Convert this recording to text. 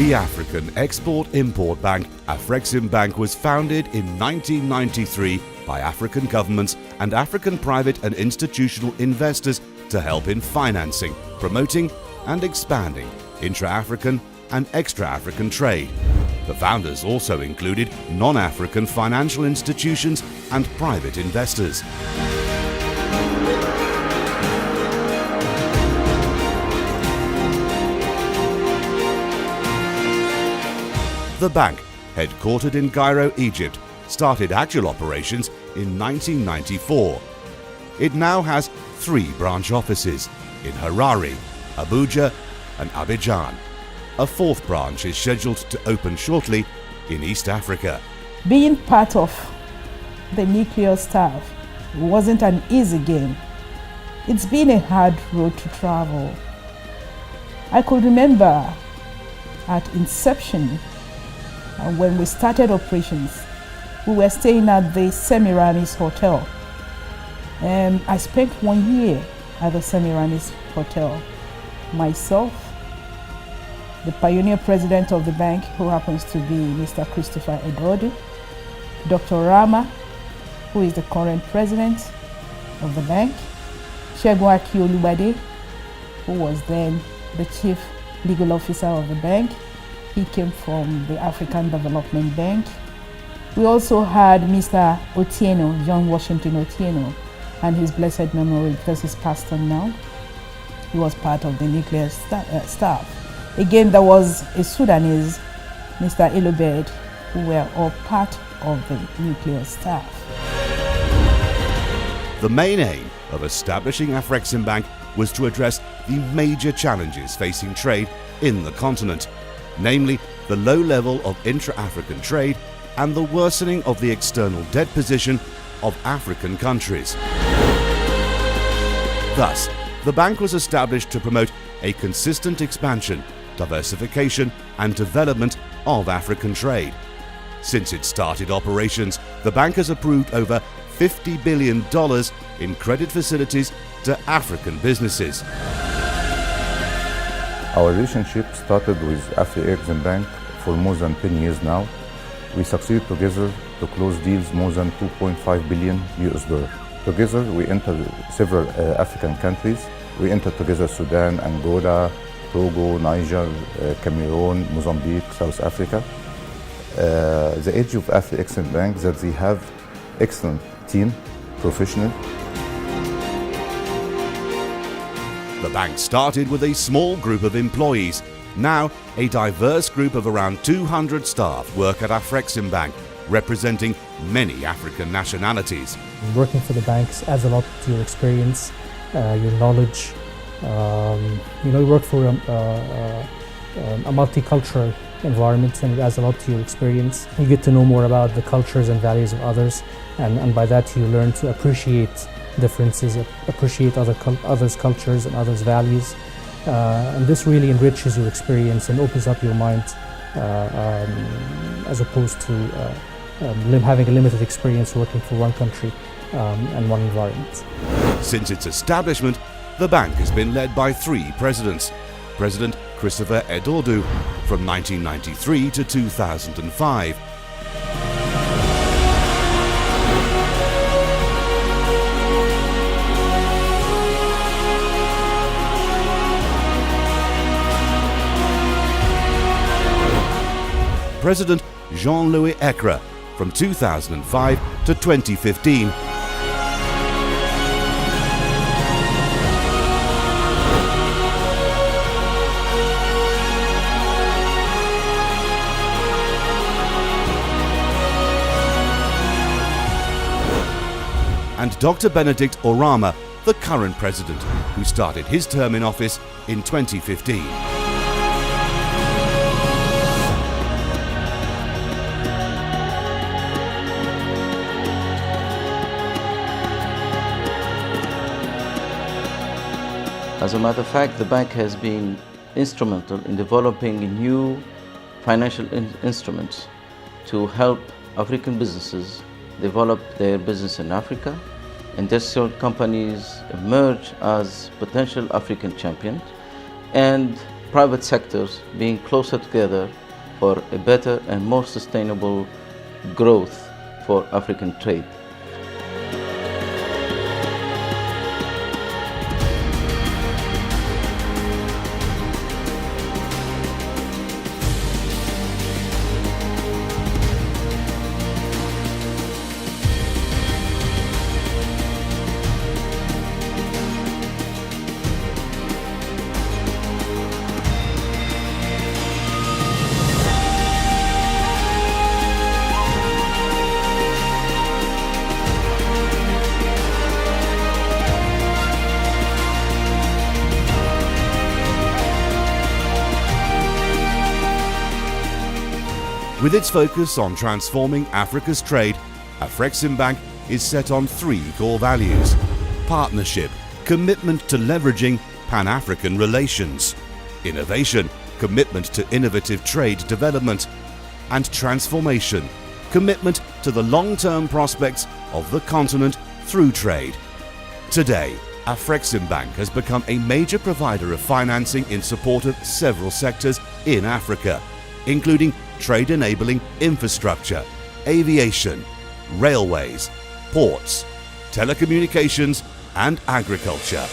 The African Export-Import Bank, Afreximbank, was founded in 1993 by African governments and African private and institutional investors to help in financing, promoting and expanding intra-African and extra-African trade. The founders also included non-African financial institutions and private investors. The bank, headquartered in Cairo, Egypt, started actual operations in 1994. It now has 3 branch offices in Harare, Abuja and Abidjan. A 4th branch is scheduled to open shortly in East Africa. Being part of the nuclear staff wasn't an easy game. It's been a hard road to travel. I could remember at inception, when we started operations, we were staying at the Semiramis Hotel. I spent 1 year at the Semiramis Hotel. Myself, the pioneer president of the bank, who happens to be Mr. Christopher Edodu, Dr. Rama, who is the current president of the bank, Segun Akiolubade, who was then the chief legal officer of the bank. He came from the African Development Bank. We also had Mr. Otieno, John Washington Otieno, and his blessed memory, because he's passed on now. He was part of the nuclear staff. Again, there was a Sudanese, Mr. Elobed, who were all part of the nuclear staff. The main aim of establishing Afreximbank was to address the major challenges facing trade in the continent, namely the low level of intra-African trade and the worsening of the external debt position of African countries. Thus, the bank was established to promote a consistent expansion, diversification and development of African trade. Since it started operations, the bank has approved over $50 billion in credit facilities to African businesses. Our relationship started with Afreximbank for more than 10 years now. We succeeded together to close deals more than $2.5 billion. Together, we entered several African countries. We entered together Sudan, Angola, Togo, Niger, Cameroon, Mozambique, South Africa. The edge of Afreximbank is that they have excellent team, professional. The bank started with a small group of employees. Now, a diverse group of around 200 staff work at Afreximbank, representing many African nationalities. Working for the banks adds a lot to your experience, your knowledge. You work for a multicultural environment, and it adds a lot to your experience. You get to know more about the cultures and values of others, and by that you learn to appreciate differences, appreciate others' cultures and others' values. And this really enriches your experience and opens up your mind, as opposed to having a limited experience working for one country and one environment. Since its establishment, the bank has been led by 3 presidents. President Christopher Edodu from 1993 to 2005. President Jean-Louis Ekra from 2005 to 2015. And Dr. Benedict Orama, the current president, who started his term in office in 2015. As a matter of fact, the bank has been instrumental in developing new financial instruments to help African businesses develop their business in Africa. Industrial companies emerge as potential African champions, and private sectors being closer together for a better and more sustainable growth for African trade. With its focus on transforming Africa's trade, Afreximbank is set on 3 core values: partnership, commitment to leveraging Pan-African relations; innovation, commitment to innovative trade development; and transformation, commitment to the long-term prospects of the continent through trade. Today, Afreximbank has become a major provider of financing in support of several sectors in Africa, including trade-enabling infrastructure, aviation, railways, ports, telecommunications, and agriculture.